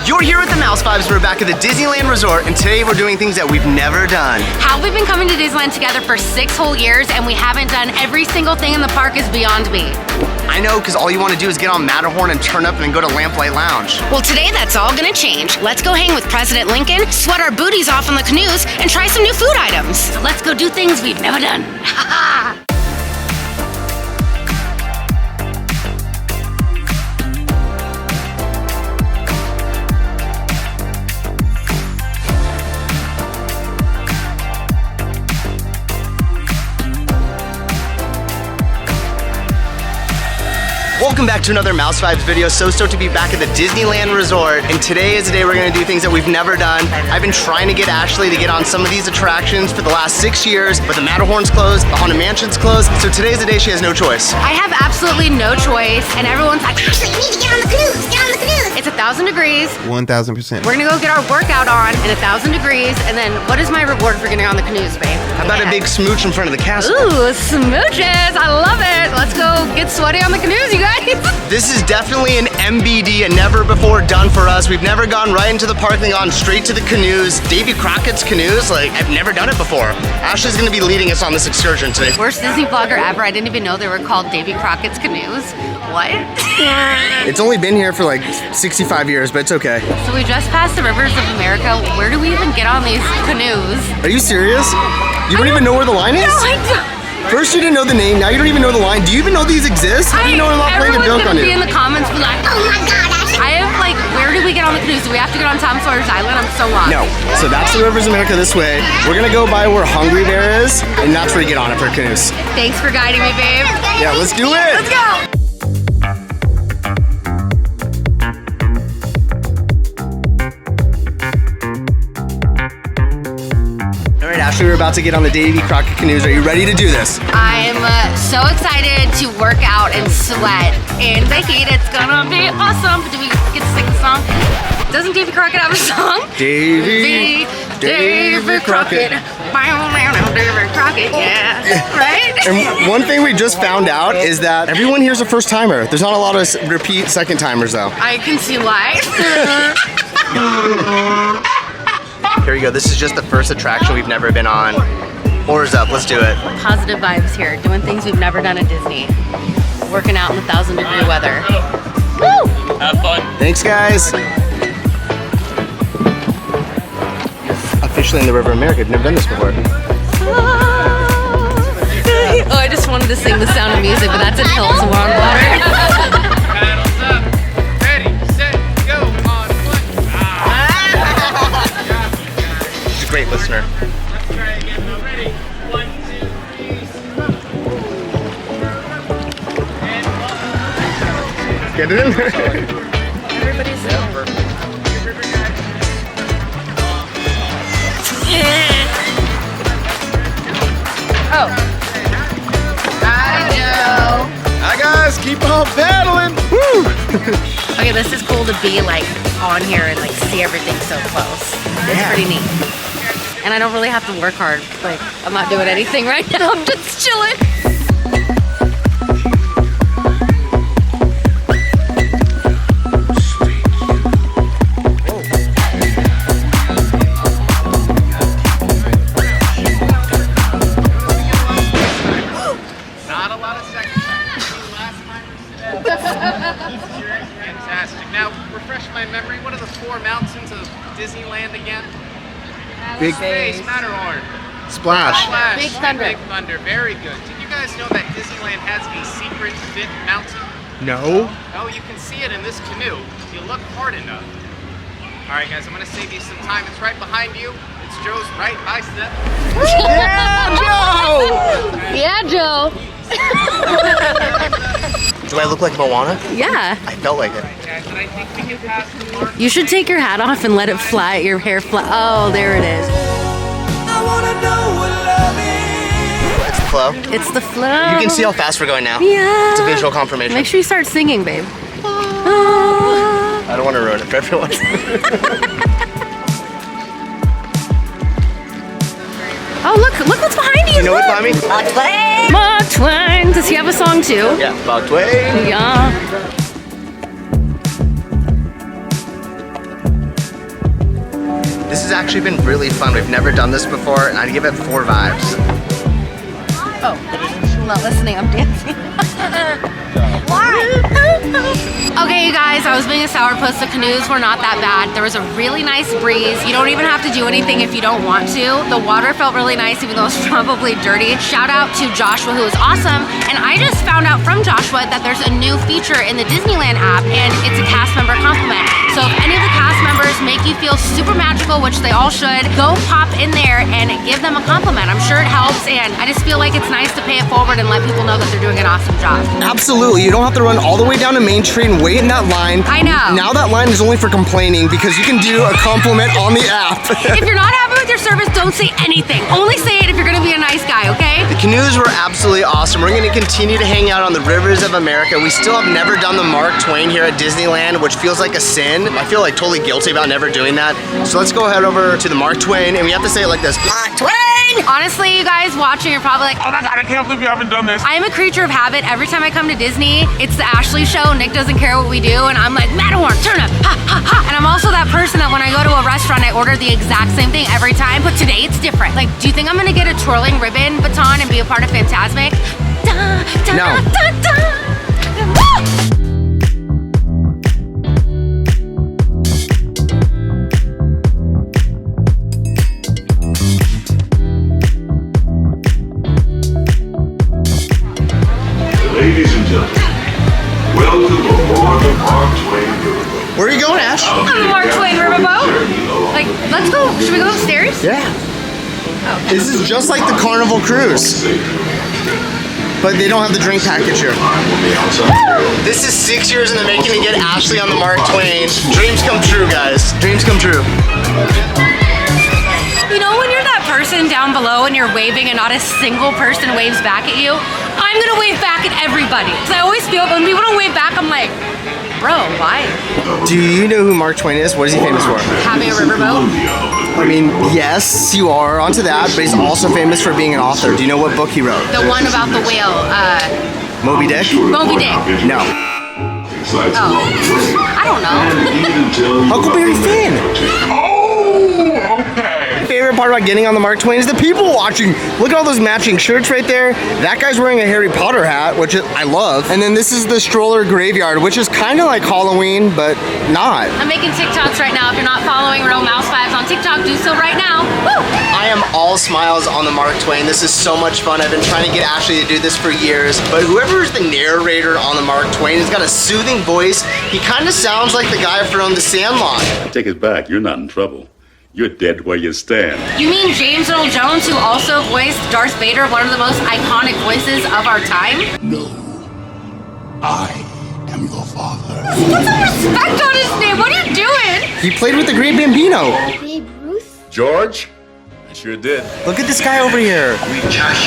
You're here with the Mouse Vibes. We're back at the Disneyland Resort, and today we're doing things that we've never done. How we've been coming to Disneyland together for 6 whole years, and we haven't done every single thing in the park is beyond me. I know, because all you want to do is get on Matterhorn and turn up and then go to Lamplight Lounge. Well, today that's all gonna change. Let's go hang with President Lincoln, sweat our booties off on the canoes, and try some new food items. So let's go do things we've never done. Welcome back to another Mouse Vibes video. So stoked to be back at the Disneyland Resort, and today is the day we're gonna do things that we've never done. I've been trying to get Ashley to get on some of these attractions for the last 6 years, but the Matterhorn's closed, the Haunted Mansion's closed, so today's the day she has no choice. I have absolutely no choice, and everyone's like, Ashley, you need to get on the canoes, get on the canoes. It's 1,000 degrees. 1,000%. We're gonna go get our workout on in 1,000 degrees, and then what is my reward for getting on the canoes, babe? How about a big smooch in front of the castle? Ooh, smooches, I love it. Let's go get sweaty on the canoes, you guys. This is definitely an MBD, a never before done for us. We've never gone right into the park and gone straight to the canoes. Davey Crockett's canoes, like, I've never done it before. Ashley's gonna be leading us on this excursion today. Worst Disney vlogger ever. I didn't even know they were called Davey Crockett's canoes. What? It's only been here for like 65 years, but it's okay. So we just passed the rivers of America. Where do we even get on these canoes? Are you serious? You don't even know where the line is? No, I don't. First you didn't know the name, now you don't even know the line. Do you even know these exist? How do you know I'm not playing a joke on you? Everyone's gonna be in the comments be like, oh my god, I have like, where do we get on the canoes? Do we have to get on Tom Sawyer's Island? I'm so lost. No, so that's the Rivers of America this way. We're gonna go by where Hungry Bear is, and that's where you get on it for canoes. Thanks for guiding me, babe. Yeah, let's do it. Let's go. Ashley, we're about to get on the Davey Crockett canoes. Are you ready to do this? I'm so excited to work out and sweat in the heat. It's gonna be awesome. Do we get to sing the song? Doesn't Davey Crockett have a song? Davey Crockett. Davey Crockett, yeah. Right? And one thing we just found out is that everyone here's a first timer. There's not a lot of repeat second timers though. I can see why. Here we go. This is just the first attraction we've never been on. Oars up. Let's do it. Positive vibes here. Doing things we've never done at Disney. Working out in the 1,000-degree weather. Woo! Have fun. Thanks, guys. Officially in the River of America. I've never done this before. Oh, I just wanted to sing The Sound of Music, but that's in hills and we're on water. Paddles up. Ready, set, go. On one. She's a great listener. Let's try again. Now ready. 1, 2, 3. And Get it in. Everybody's Oh. I know. Hi guys, keep on paddling. Woo! Okay, this is cool to be like on here and like see everything so close. It's Yeah. pretty neat. And I don't really have to work hard. Like, I'm not doing anything right now. I'm just chilling. not a lot of second timers. Last timers. Fantastic. Now, refresh my memory. What are the 4 mountains of Disneyland again? Big Space, Matterhorn. Splash. Splash. Big Thunder. Big Thunder. Very good. Did you guys know that Disneyland has a secret 5th mountain? No. Oh, you can see it in this canoe if you look hard enough. All right, guys, I'm going to save you some time. It's right behind you. It's Joe's right bicep. Yeah, Joe! Yeah, Joe. Do I look like Moana? Yeah. I felt like it. Guys, and I think we can pass the mark. You should take your hat off and let it fly, your hair fly. Oh, there it is. It's the flow. It's the flow. You can see how fast we're going now. Yeah. It's a visual confirmation. Make sure you start singing, babe. I don't want to ruin it for everyone. Oh, look what's behind you. You know what's behind me? Mark Twain. Mark Twain. Does he have a song too? Yeah, Mark Twain. Yeah. has actually been really fun. We've never done this before, and I'd give it 4 vibes. Oh, I'm not listening, I'm dancing. Why? Okay, you guys, I was being a sourpuss. The canoes were not that bad. There was a really nice breeze. You don't even have to do anything if you don't want to. The water felt really nice, even though it's probably dirty. Shout out to Joshua, who was awesome. And I just found out from Joshua that there's a new feature in the Disneyland app, and it's a cast member compliment. So if any of the cast members make you feel super magical, which they all should, go pop in there and give them a compliment. I'm sure it helps, and I just feel like it's nice to pay it forward and let people know that they're doing an awesome job. Absolutely. You don't have to run all the way down to Main Street and wait in that line. I know. Now that line is only for complaining because you can do a compliment on the app. If you're not happy with your service, don't say anything. Only say it if you're gonna be a nice guy, okay? The canoes were absolutely awesome. We're gonna continue to hang out on the rivers of America. We still have never done the Mark Twain here at Disneyland, which feels like a sin. I feel like totally guilty about never doing that. So let's go head over to the Mark Twain, and we have to say it like this. Mark Twain! Honestly, you guys watching, you're probably like, Oh my God, I can't believe you haven't done this. I am a creature of habit. Every time I come to Disney, it's the Ashley show. Nick doesn't care what we do, and I'm like, Matterhorn, turn up, ha, ha, ha. And I'm also that person that when I go to a restaurant, I order the exact same thing every time, but today it's different. Like, do you think I'm gonna get a twirling ribbon baton and be a part of Fantasmic? Da, da, No. da, da. Woo! Ladies and gentlemen, welcome aboard the Mark Twain Riverboat. Where are you going, Ash? On the Mark Twain Riverboat? Like, let's go. Should we go upstairs? Yeah. This is just like the Carnival Cruise, but they don't have the drink package here. This is 6 years in the making to get Ashley on the Mark Twain. Dreams come true, guys. Dreams come true. You know when you're that person down below and you're waving and not a single person waves back at you? I'm gonna wave back at everybody. Because I always feel when people don't wave back, I'm like, bro, why? Do you know who Mark Twain is? What is he famous for? Having a riverboat? I mean, yes, you are onto that, but he's also famous for being an author. Do you know what book he wrote? The one about the whale, Moby Dick? Moby Dick. No. Oh. I don't know. Huckleberry Finn. Oh, okay. My favorite part about getting on the Mark Twain is the people watching. Look at all those matching shirts right there. That guy's wearing a Harry Potter hat, which I love. And then this is the stroller graveyard, which is kind of like Halloween, but not. I'm making TikToks right now. If you're not following Real Mouse Vibes on TikTok, do so right now. Woo! I am all smiles on the Mark Twain. This is so much fun. I've been trying to get Ashley to do this for years, but whoever is the narrator on the Mark Twain has got a soothing voice. He kind of sounds like the guy from The Sandlot. Take it back, you're not in trouble. You're dead where you stand. You mean James Earl Jones, who also voiced Darth Vader, one of the most iconic voices of our time? No, I am your father. Put some respect on his name. What are you doing? He played with the Great Bambino. George? I sure did. Look at this guy over here.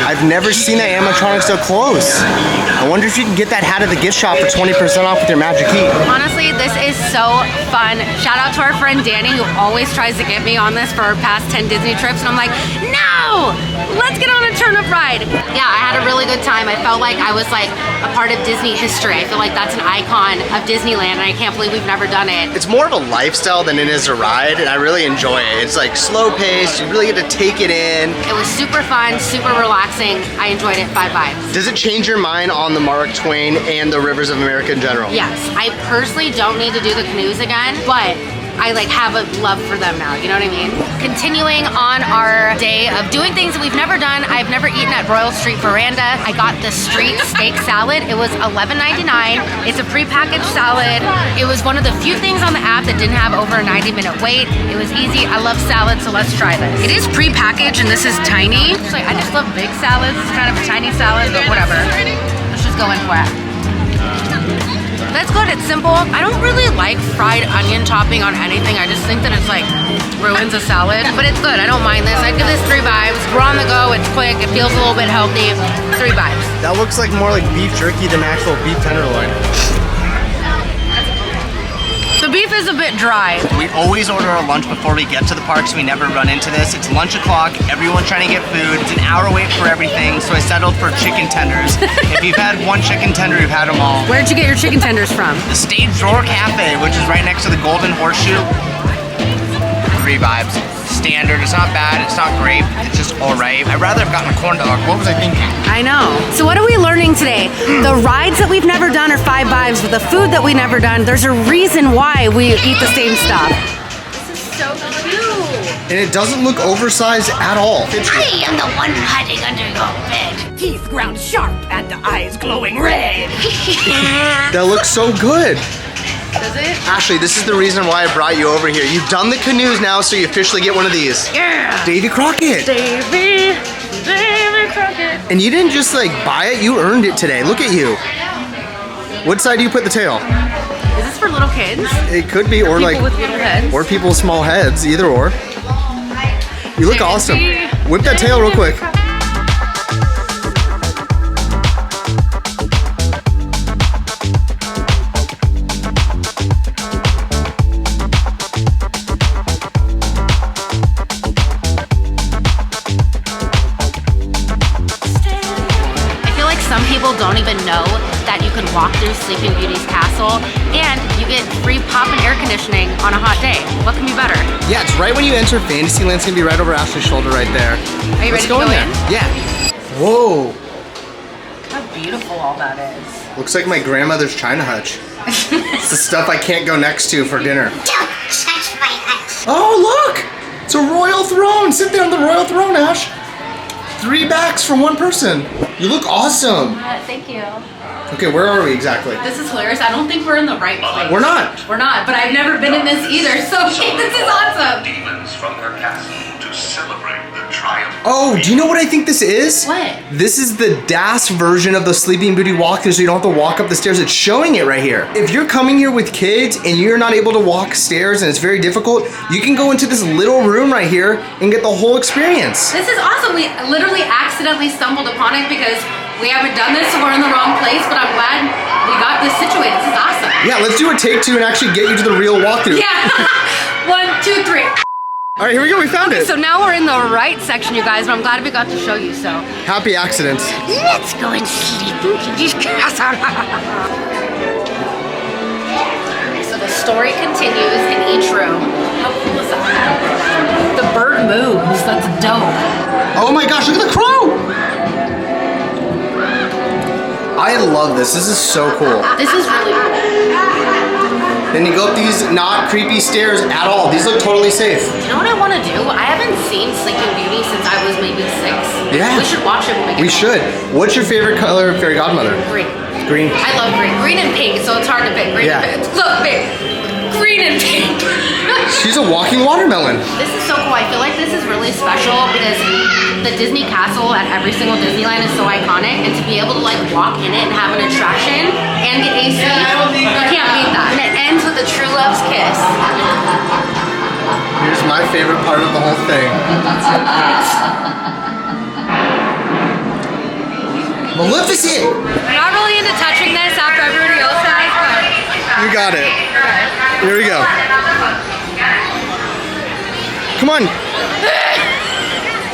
I've never seen that animatronic so close. I wonder if you can get that hat at the gift shop for 20% off with your magic key. Honestly, this is so fun. Shout out to our friend Danny, who always tries to get me on this for our past 10 Disney trips, and I'm like, no! Let's get on a turnip ride. Yeah, I had a really good time. I felt like I was like a part of Disney history. I feel like that's an icon of Disneyland, and I can't believe we've never done it. It's more of a lifestyle than it is a ride, and I really enjoy it. It's like slow paced, you really get to take it in. It was super fun, super relaxing. I enjoyed it, 5 vibes. Does it change your mind on the Mark Twain and the Rivers of America in general? Yes, I personally don't need to do the canoes again, but I like have a love for them now, you know what I mean? Continuing on our day of doing things that we've never done. I've never eaten at Royal Street Veranda. I got the street steak salad. It was $11.99. It's a prepackaged salad. It was one of the few things on the app that didn't have over a 90-minute wait. It was easy. I love salad, so let's try this. It is prepackaged and this is tiny. It's like, I just love big salads. It's kind of a tiny salad, but whatever. Let's just go in for it. That's good, it's simple. I don't really like fried onion topping on anything. I just think that it's like ruins a salad, but it's good. I don't mind this. I'd give this 3 vibes. We're on the go, it's quick, it feels a little bit healthy. 3 vibes. That looks like more like beef jerky than actual beef tenderloin. The beef is a bit dry. We always order our lunch before we get to the park, so we never run into this. It's lunch o'clock, everyone's trying to get food. It's an hour wait for everything, so I settled for chicken tenders. If you've had one chicken tender, you've had them all. Where'd you get your chicken tenders from? The Stage Drawer Cafe, which is right next to the Golden Horseshoe. three vibes. Standard, it's not bad, it's not great, it's just alright. I'd rather have gotten a corn dog. What was I thinking? I know. So what are we learning today? The rides that we've never done are 5 vibes, but the food that we never done, there's a reason why we eat the same stuff. This is so cute. And it doesn't look oversized at all. I am the one hiding under your bed. Teeth ground sharp and eyes glowing red. That looks so good. Does it? Ashley, this is the reason why I brought you over here. You've done the canoes now, so you officially get one of these. Yeah. Davey Crockett. Davey Crockett. And you didn't just like buy it, you earned it today. Look at you. What side do you put the tail? Is this for little kids? It could be, or People like, with little heads? or people with small heads, either or. You look awesome. Whip that tail real quick. Some people don't even know that you can walk through Sleeping Beauty's castle and you get free pop and air conditioning on a hot day. What can be better? Yeah, it's right when you enter Fantasyland. It's gonna be right over Ashley's shoulder right there. Are you ready to go in? Yeah. Whoa. How beautiful all that is. Looks like my grandmother's China hutch. It's the stuff I can't go next to for dinner. Don't touch my hutch. Oh, look! It's a royal throne. Sit there on the royal throne, Ash. 3 backs from 1 person. You look awesome. Thank you. Okay, where are we exactly? This is hilarious. I don't think we're in the right place. We're not. We're not, but I've never been in this either, so this is awesome. Demons from their castle to celebrate the triumph. Oh, do you know what I think this is? What? This is the DAS version of the Sleeping Beauty walkthrough, so you don't have to walk up the stairs. It's showing it right here. If you're coming here with kids and you're not able to walk stairs and it's very difficult, you can go into this little room right here and get the whole experience. This is awesome. We literally accidentally stumbled upon it because we haven't done this, so we're in the wrong place, but I'm glad we got this situated. This is awesome. Yeah, let's do a take 2 and actually get you to the real walkthrough. Yeah. 1, 2, 3. All right, here we go. We found it. So now we're in the right section, you guys, but I'm glad we got to show you, so. Happy accidents. Let's go and sleep in Beauty's castle. So the story continues in each room. How cool is that? The bird moves. That's dope. Oh my gosh, look at the crow! I love this. This is so cool. This is really cool. Then you go up these not creepy stairs at all. These look totally safe. You know what I want to do? I haven't seen Sleeping Beauty since I was maybe 6. Yeah. We should watch it when we get We home. should. What's your favorite color of Fairy Godmother? Green. Green. I love green. Green and pink, so it's hard to pick. Green Yeah. and pink. Look, babe. Green and pink. She's a walking watermelon. This is so cool. I feel like this is really special because the Disney castle at every single Disneyland is so iconic, and to be able to like walk in it and have an attraction and get AC, you can't beat that. And it ends with a true love's kiss. Here's my favorite part of the whole thing. Maleficent! I'm not really into touching this after everybody else has, but You got it. Here we go. Come on.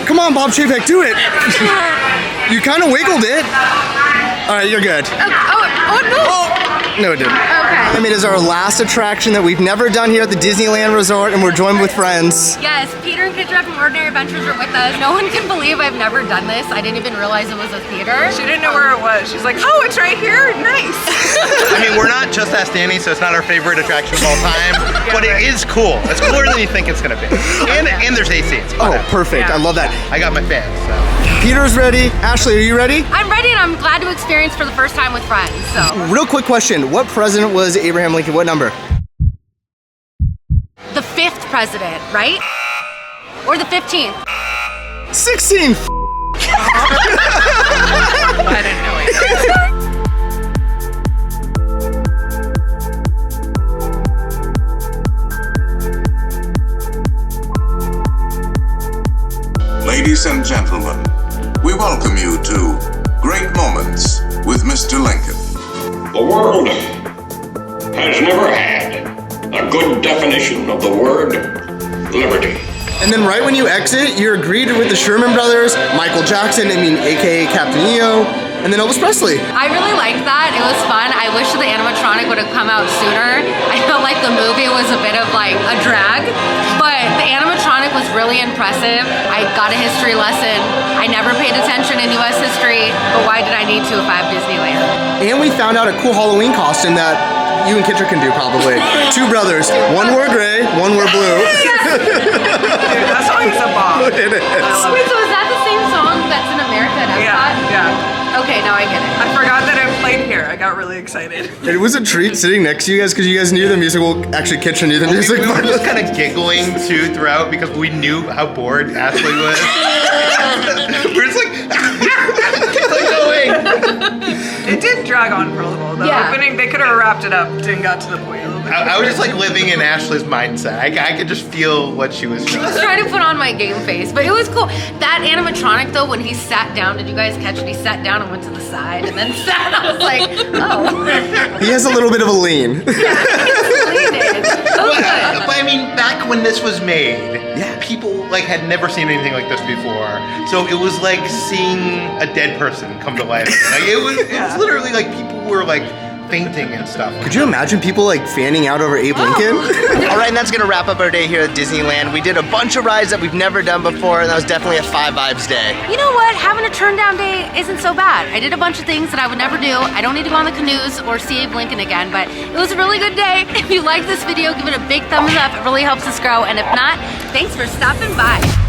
Come on, Bob Chapek, do it. You kind of wiggled it. All right, you're good. oh no! Oh, no, it didn't. Okay. I mean, it's our last attraction that we've never done here at the Disneyland Resort, and we're joined with friends. Yes, Peter and Kidra from Ordinary Adventures are with us. No one can believe I've never done this. I didn't even realize it was a theater. She didn't know where it was. She's like, oh, it's right here. Nice. I mean, we're not just Ask Danny, so it's not our favorite attraction of all time, but it is cool. It's cooler than you think it's gonna be. And there's AC. It's fun. Oh, perfect. I love that. I got my fans, so. Peter's ready. Ashley, are you ready? I'm ready and I'm glad to experience for the first time with friends, so. Real quick question. What president was Abraham Lincoln? What number? The 5th president, right? Or the 15th? 16. I didn't know it. Ladies and gentlemen, we welcome you to Great Moments with Mr. Lincoln. The world has never had a good definition of the word liberty. And then right when you exit, you're greeted with the Sherman Brothers, Michael Jackson, AKA Captain EO, and then Elvis Presley. I really liked that. It was fun. I wish the animatronic would have come out sooner. I felt like the movie was a bit of like a drag, but the animatronic really impressive. I got a history lesson. I never paid attention in US history, but why did I need to if I have Disneyland? And we found out a cool Halloween costume that you and Kitcher can do probably. Two brothers. One wore gray, one wore blue. Dude, that song is a bomb. It is. Wait, so is that the same song that's in America at Epcot? Yeah. Okay, now I get it. I forgot that it played here. I got really excited. It was a treat sitting next to you guys because you guys knew the music. Well, actually, Kitcher knew the music. We were just kind of giggling too throughout because we knew how bored Ashley was. We're just like, keep going. It did drag on for a little. The opening, they could have wrapped it up and got to the point a little bit. I was just like living in Ashley's mindset. I could just feel what she was I was feeling. trying to put on my game face, but it was cool. That animatronic though, when he sat down, did you guys catch it? He sat down and went to the side and then sat. I was like, oh. He has a little bit of a lean. But But I mean, back when this was made, people like had never seen anything like this before. So it was like seeing a dead person come to life. Like it was literally like people were like fainting and stuff. Could you imagine people like fanning out over Abe Lincoln? All right, and that's gonna wrap up our day here at Disneyland. We did a bunch of rides that we've never done before, and that was definitely a 5 vibes day. You know what? Having a turn down day isn't so bad. I did a bunch of things that I would never do. I don't need to go on the canoes or see Abe Lincoln again, but it was a really good day. If you like this video, give it a big thumbs up. It really helps us grow. And if not, thanks for stopping by.